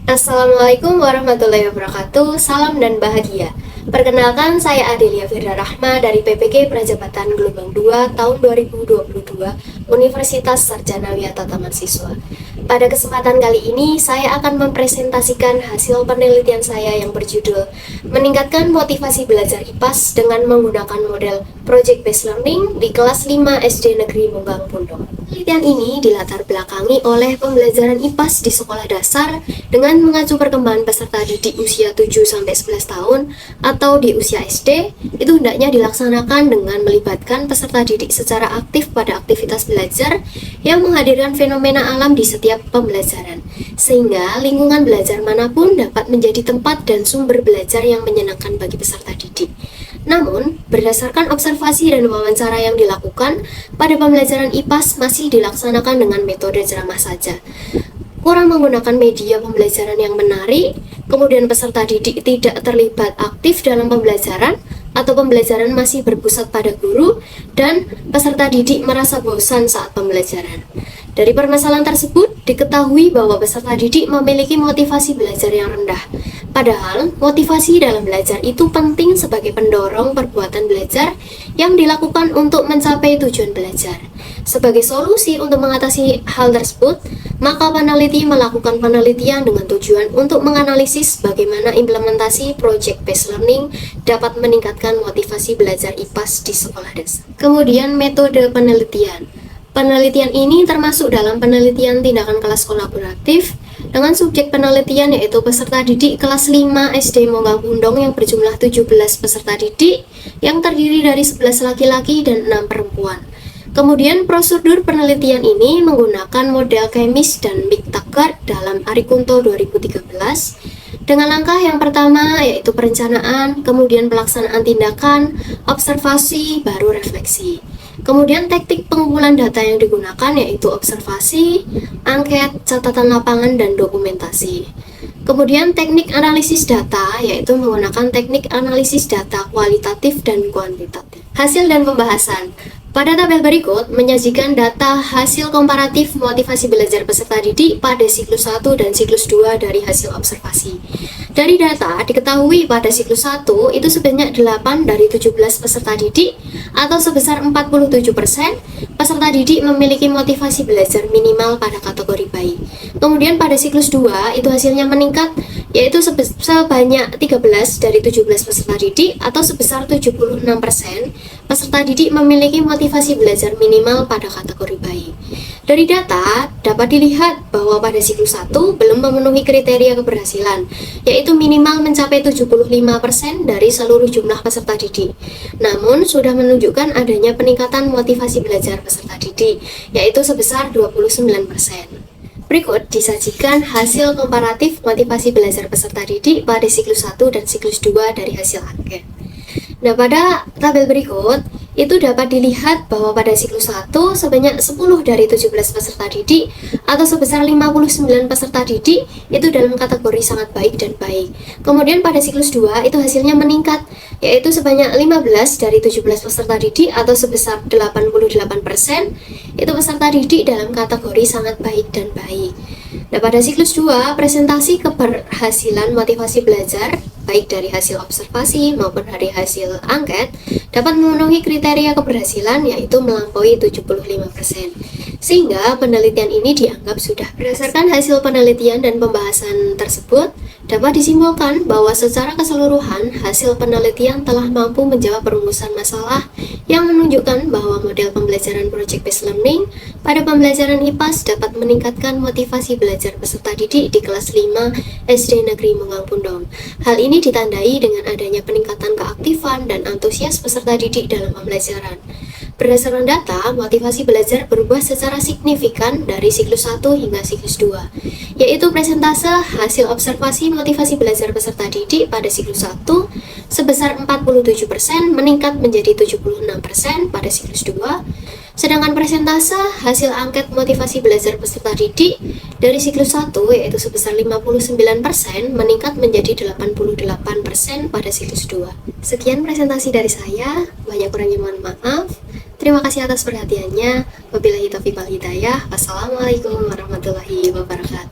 Assalamualaikum warahmatullahi wabarakatuh. Salam dan bahagia. Perkenalkan, saya Adelia Firda Rahma dari PPG Prajabatan Gelombang 2 tahun 2022 Universitas Sarjana Wiyata Taman Siswa. Pada kesempatan kali ini, saya akan mempresentasikan hasil penelitian saya yang berjudul Meningkatkan Motivasi Belajar IPAS dengan menggunakan model Project Based Learning di kelas 5 SD Negeri Munggang Pundong. Penelitian ini dilatar belakangi oleh pembelajaran IPAS di sekolah dasar dengan mengacu perkembangan peserta didik usia 7-11 tahun atau di usia SD, itu hendaknya dilaksanakan dengan melibatkan peserta didik secara aktif pada aktivitas belajar yang menghadirkan fenomena alam di setiap pembelajaran, sehingga lingkungan belajar manapun dapat menjadi tempat dan sumber belajar yang menyenangkan bagi peserta didik. Namun, berdasarkan observasi dan wawancara yang dilakukan, pada pembelajaran IPAS masih dilaksanakan dengan metode ceramah saja. Kurang menggunakan media pembelajaran yang menarik, kemudian peserta didik tidak terlibat aktif dalam pembelajaran, atau pembelajaran masih berpusat pada guru, dan peserta didik merasa bosan saat pembelajaran. Dari permasalahan tersebut, diketahui bahwa peserta didik memiliki motivasi belajar yang rendah. Padahal, motivasi dalam belajar itu penting sebagai pendorong perbuatan belajar yang dilakukan untuk mencapai tujuan belajar. Sebagai solusi untuk mengatasi hal tersebut, maka peneliti melakukan penelitian dengan tujuan untuk menganalisis bagaimana implementasi Project Based Learning dapat meningkatkan motivasi belajar IPAS di sekolah dasar. Kemudian metode penelitian. Penelitian ini termasuk dalam penelitian tindakan kelas kolaboratif dengan subjek penelitian yaitu peserta didik kelas 5 SD Munggang Pundong yang berjumlah 17 peserta didik yang terdiri dari 11 laki-laki dan 6 perempuan. Kemudian prosedur penelitian ini menggunakan model Kemis dan Mick-Taggart dalam Arikunto 2013 dengan langkah yang pertama yaitu perencanaan, kemudian pelaksanaan tindakan, observasi, baru refleksi. Kemudian teknik pengumpulan data yang digunakan yaitu observasi, angket, catatan lapangan, dan dokumentasi. Kemudian teknik analisis data yaitu menggunakan teknik analisis data kualitatif dan kuantitatif. Hasil dan pembahasan. Pada tabel berikut menyajikan data hasil komparatif motivasi belajar peserta didik pada siklus 1 dan siklus 2 dari hasil observasi. Dari data diketahui pada siklus 1 itu sebanyak 8 dari 17 peserta didik atau sebesar 47% peserta didik memiliki motivasi belajar minimal pada kategori baik. Kemudian pada siklus 2 itu hasilnya meningkat yaitu sebanyak 13 dari 17 peserta didik atau sebesar 76% peserta didik memiliki motivasi belajar minimal pada kategori baik. Dari data dapat dilihat bahwa pada siklus 1 belum memenuhi kriteria keberhasilan, yaitu minimal mencapai 75% dari seluruh jumlah peserta didik. Namun sudah menunjukkan adanya peningkatan motivasi belajar peserta didik, yaitu sebesar 29%. Berikut disajikan hasil komparatif motivasi belajar peserta didik pada siklus 1 dan siklus 2 dari hasil angket. Nah, pada tabel berikut itu dapat dilihat bahwa pada siklus 1 sebanyak 10 dari 17 peserta didik atau sebesar 59 peserta didik itu dalam kategori sangat baik dan baik. Kemudian pada siklus 2 itu hasilnya meningkat yaitu sebanyak 15 dari 17 peserta didik atau sebesar 88% itu peserta didik dalam kategori sangat baik dan baik. Nah, pada siklus 2 presentasi keberhasilan motivasi belajar baik dari hasil observasi maupun dari hasil angket dapat memenuhi kriteria keberhasilan yaitu melampaui 75%. Sehingga penelitian ini dianggap sudah. Berdasarkan hasil penelitian dan pembahasan tersebut, dapat disimpulkan bahwa secara keseluruhan hasil penelitian telah mampu menjawab perumusan masalah yang menunjukkan bahwa model pembelajaran Project Based Learning pada pembelajaran IPAS dapat meningkatkan motivasi belajar peserta didik di kelas 5 SD Negeri Munggang Pundong. Hal ini ditandai dengan adanya peningkatan keaktifan dan antusias peserta didik dalam pembelajaran. Berdasarkan data, motivasi belajar berubah secara signifikan dari siklus 1 hingga siklus 2, yaitu persentase hasil observasi motivasi belajar peserta didik pada siklus 1 sebesar 47% meningkat menjadi 76% pada siklus 2, sedangkan persentase hasil angket motivasi belajar peserta didik dari siklus 1 yaitu sebesar 59% meningkat menjadi 88% pada siklus 2. Sekian presentasi dari saya, banyak kurangnya mohon maaf. Terima kasih atas perhatiannya. Wabillahi taufiq wal hidayah. Wassalamualaikum warahmatullahi wabarakatuh.